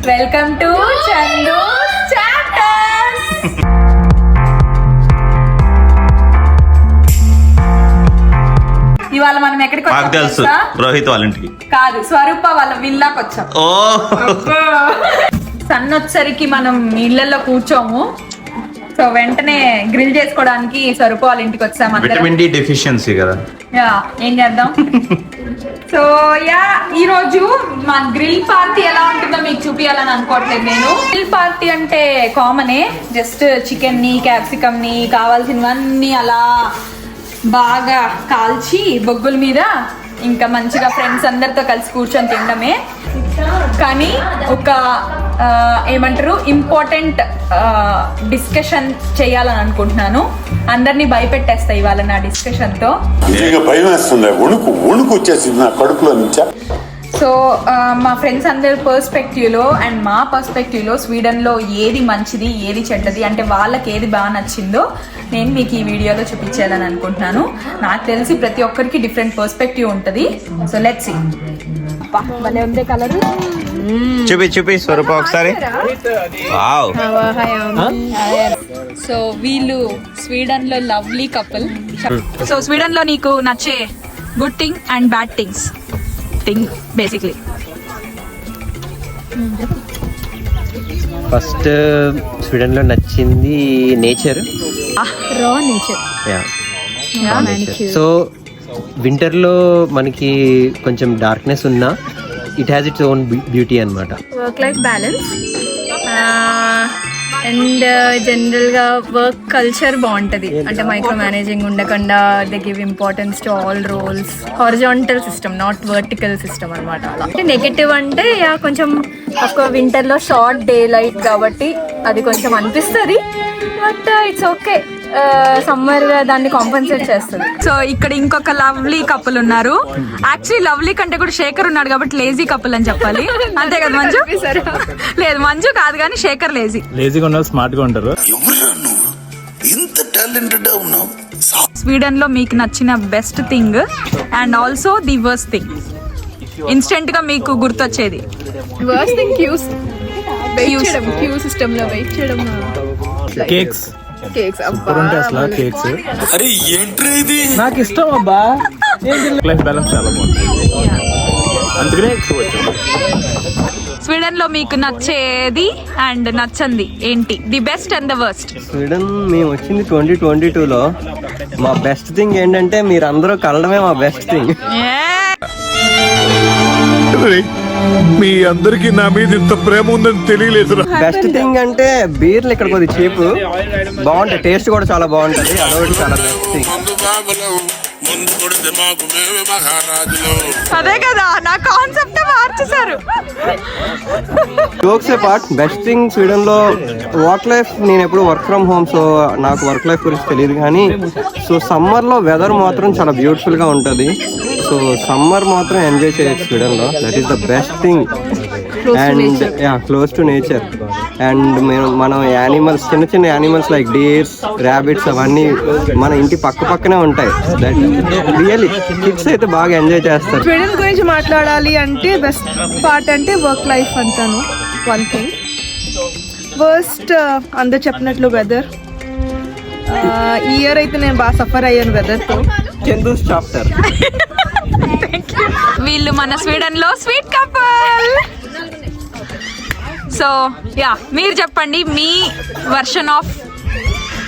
Welcome to Chandu chapters. ఇవాళ మనం ఎక్కడికి వచ్చాం తెలుసు, రోహిత్ వాళ్ళ ఇంటికి కాదు, స్వరూప వాళ్ళ విల్లాకి వచ్చాం. సన్ వచ్చరికి మనం ఇళ్లలో కూర్చోము, సో వెంటనే గ్రిల్ చేసుకోవడానికి స్వరూప వాళ్ళ ఇంటికి వచ్చాం. విటమిన్ డి డెఫిషియన్సీ కదా, ఏం చేద్దాం. సో ఈ రోజు మా గ్రిల్ పార్టీ ఎలా ఉంటుందో మీకు చూపించాలని అనుకోవట్లేదు. నేను గ్రిల్ పార్టీ అంటే కామనే, జస్ట్ చికెన్ ని క్యాప్సికమ్ ని కావాల్సినవన్నీ అలా బాగా కాల్చి బొగ్గుల మీద ఇంకా మంచిగా ఫ్రెండ్స్ అందరితో కలిసి కూర్చొని తినడమే. కానీ ఒక ఏమంటారు ఇంపార్టెంట్ డిస్కషన్ చేయాలని అనుకుంటున్నాను. అందరినీ భయపెట్టేస్తా ఇవాళ నా డిస్కషన్ తో. సో మా ఫ్రెండ్స్ అందరి పర్స్పెక్టివ్ లో అండ్ మా పర్స్పెక్టివ్ లో స్వీడన్ లో ఏది మంచిది ఏది చెడ్డది అంటే వాళ్ళకి ఏది బాగా నచ్చిందో నేను మీకు ఈ వీడియోలో చూపించాలని అనుకుంటున్నాను. నాకు తెలిసి ప్రతి ఒక్కరికి డిఫరెంట్ పర్స్పెక్టివ్ ఉంటుంది. So let's see. భలే ఉంది కలర్. చూపి స్వరూప ఒకసారి. సో వీళ్ళు స్వీడన్ లో లవ్లీ కపుల్. సో స్వీడన్ లో నీకు నచ్చే good thing and bad things basically. First Sweden లో నచ్చింది నేచర్, రా నేచర్. సో వింటర్ లో మనకి కొంచెం డార్క్నెస్ ఉన్నా it has its own beauty అన్నమాట. వర్క్ లైఫ్ బ్యాలెన్స్ అండ్ జనరల్గా వర్క్ కల్చర్ బాగుంటుంది. అంటే మైక్రో మేనేజింగ్ ఉండకుండా they give importance to all roles. Horizontal system, not vertical system అనమాట. అలా అంటే నెగటివ్ అంటే కొంచెం ఒక వింటర్లో షార్ట్ డే లైట్ కాబట్టి అది కొంచెం అనిపిస్తుంది. బట్ ఇట్స్ ఓకే, సమ్మర్ దాన్ని కాంపన్సేట్ చేస్తుంది. సో ఇక్కడ ఇంకొక లవ్లీ కపుల్ ఉన్నారు. యాక్చువల్లీ లవ్లీ కంటే కూడా శేఖర్ ఉన్నాడు కాబట్టి లేజీ కపుల్ అని చెప్పాలి. అంతే కదా మంజు? లేదు మంజు కాదు కానీ శేఖర్ లేజీగా ఉన్నారు, స్మార్ట్ గా ఉంటారు. స్వీడన్ లో మీకు నచ్చిన best thing and also the worst thing, instant గా మీకు గుర్తొచ్చేది. వర్స్ట్ థింగ్ క్యూ సిస్టమ్ లో వెయిట్ చేయడం. కేక్స్ అరే ఏంట్రా ఇది, నాకు ఇష్టం అబ్బా. లైఫ్ బ్యాలెన్స్ చాలా బాగుంటుంది, అందుకనే స్వీడన్ లో మీకు నచ్చేది అండ్ నచ్చంది ఏంటి? The best and the worst. Sweden మేము వచ్చింది 2022లో. మా బెస్ట్ థింగ్ ఏంటంటే మీరు అందరూ కలడమే మా బెస్ట్ థింగ్. మీ అందరికి నా మీద ఇంత ప్రేమ ఉందని తెలియలేదు. బెస్ట్ థింగ్ అంటే బీర్లు ఇక్కడ కొద్దిగా చీప్, బాగుంటాయి, టేస్ట్ కూడా చాలా బాగుంటది. అదొకటి చాలా బెస్ట్ థింగ్. అదే కదా నా కాన్సెప్ట్ మార్చేశారు. Jokes part, best thing Sweden లో వర్క్ లైఫ్. నేను ఎప్పుడు వర్క్ ఫ్రమ్ హోమ్, సో నాకు వర్క్ లైఫ్ గురించి తెలియదు. కానీ సో సమ్మర్ లో వెదర్ మాత్రం చాలా బ్యూటిఫుల్ గా ఉంటది. సో సమ్మర్ మాత్రం ఎంజాయ్ చేయొచ్చు స్వీడన్ లో. That is the best thing. And close to nature. And మనం యానిమల్స్, చిన్న చిన్న యానిమల్స్ లైక్ డీర్స్, ర్యాబిట్స్ అవన్నీ మన ఇంటి పక్కనే ఉంటాయి. దట్ రియల్లీ కిడ్స్ అయితే బాగా ఎంజాయ్ చేస్తారు. స్వీడన్ గురించి మాట్లాడాలి అంటే బెస్ట్ పార్ట్ అంటే వర్క్ లైఫ్ అంటాను. One thing. వర్స్ట్ అందరు చెప్పినట్లు వెదర్. ఈ ఇయర్ అయితే నేను బాగా సఫర్ అయ్యాను వెదర్తో. చందూస్ చాప్టర్. వీళ్ళు మన స్వీడన్ లో స్వీట్ కపుల్. సో మీరు చెప్పండి మీ version of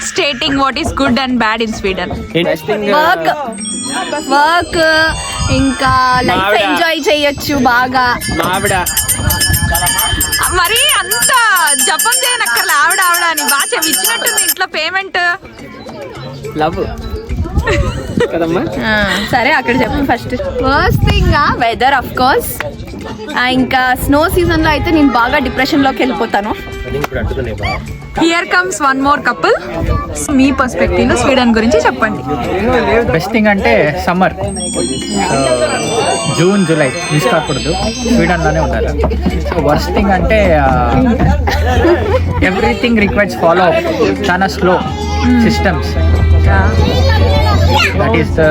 stating what is good and bad in Sweden. Work ఇంకా లైఫ్ ఎంజాయ్ చేయొచ్చు బాగా. మరి అంత జపం చేయనక్కర్లే ఆవిడ అని బాగా ఇచ్చినట్టుంది ఇంట్లో పేమెంట్. లవ్ కదమ్మా. సరే అక్కడ చెప్పండి first. Worst thing weather of course. ఇంకా స్నో సీజన్ లో అయితే నేను బాగా డిప్రెషన్ లోకి వెళ్ళిపోతాను. Here comes one more couple. మీ పర్స్పెక్టివ్ లో స్వీడన్ గురించి చెప్పండి. బెస్ట్ థింగ్ అంటే సమ్మర్, జూన్ జూలై మిస్ కాకూడదు, స్వీడన్ లోనే ఉండాలి. వర్స్ట్ థింగ్ అంటే ఎవ్రీథింగ్ రిక్వైర్స్ ఫాలో అప్, చాలా slow systems. That is the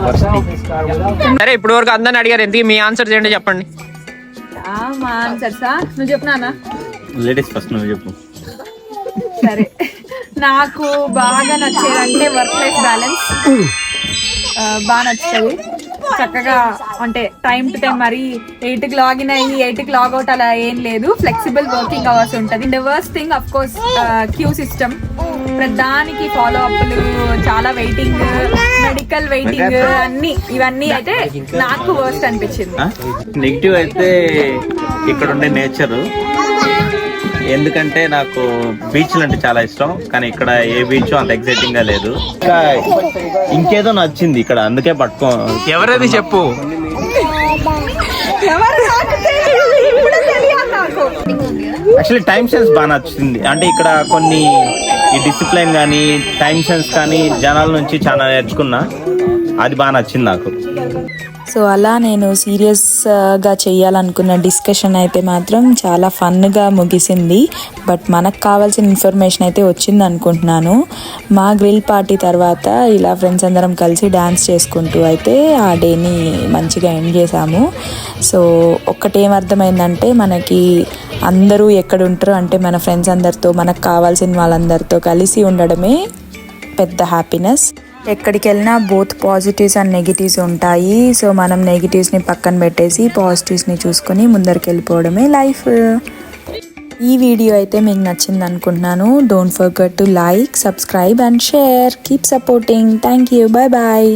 worst thing. సరే ఇప్పుడు వరకు అందరిని అడిగారు, ఎందుకు మీ ఆన్సర్ చేయండి చెప్పండి. మా ఆన్సర్సా నువ్వు చెప్పు నాన్న. లేడీస్ ఫస్ట్ నువ్వు చెప్పు. సరే, నాకు బాగా నచ్చేదంటే వర్క్ లైఫ్ బ్యాలెన్స్ బాగా నచ్చుతుంది. చక్కగా అంటే టైం టు టైం మరి 8కి లాగిన్ అయ్యి 8కి లాగౌట్ అలా ఏం లేదు. ఫ్లెక్సిబుల్ వర్కింగ్ అవర్స్ ఉంటుంది. The worst thing of course queue system, ప్రధానికి ఫాలో అప్లు, చాలా వెయిటింగ్, మెడికల్ వెయిటింగ్, అన్ని ఇవన్నీ అయితే నాకు వర్స్ట్ అనిపించింది. నెగిటివ్ అయితే ఇక్కడ ఉండే నేచర్, ఎందుకంటే నాకు బీచ్లు అంటే చాలా ఇష్టం, కానీ ఇక్కడ ఏ బీచ్ అంత ఎక్సైటింగ్ గా లేదు. ఇంకా ఇంకేదో నచ్చింది ఇక్కడ, అందుకే పట్టుకో. ఎవరది చెప్పు. యాక్చువల్లీ టైం సెన్స్ బాగా నచ్చింది. అంటే ఇక్కడ కొన్ని ఈ డిసిప్లైన్ కానీ టైం సెన్స్ కానీ జనాల నుంచి చాలా నేర్చుకున్నా, అది బాగా నచ్చింది నాకు. సో అలా నేను సీరియస్గా చేయాలనుకున్న డిస్కషన్ అయితే మాత్రం చాలా ఫన్గా ముగిసింది. బట్ మనకు కావాల్సిన ఇన్ఫర్మేషన్ అయితే వచ్చింది అనుకుంటున్నాను. మా గ్రిల్ పార్టీ తర్వాత ఇలా ఫ్రెండ్స్ అందరం కలిసి డ్యాన్స్ చేసుకుంటూ అయితే ఆ డేని మంచిగా ఎండ్ చేసాము. సో ఒక్కటేమర్థమైందంటే, మనకి అందరూ ఎక్కడ ఉంటారో అంటే మన ఫ్రెండ్స్ అందరితో, మనకు కావాల్సిన వాళ్ళందరితో కలిసి ఉండడమే పెద్ద హ్యాపీనెస్. ఎక్కడికి వెళ్ళినా బోత్ పాజిటివ్స్ అండ్ నెగిటివ్స్ ఉంటాయి. సో మనం నెగిటివ్స్ని పక్కన పెట్టేసి పాజిటివ్స్ని చూసుకొని ముందరికి వెళ్ళిపోవడమే లైఫ్. ఈ వీడియో అయితే మీకు నచ్చింది అనుకుంటున్నాను. Don't forget to like, subscribe and share. Keep supporting. Thank you. Bye bye.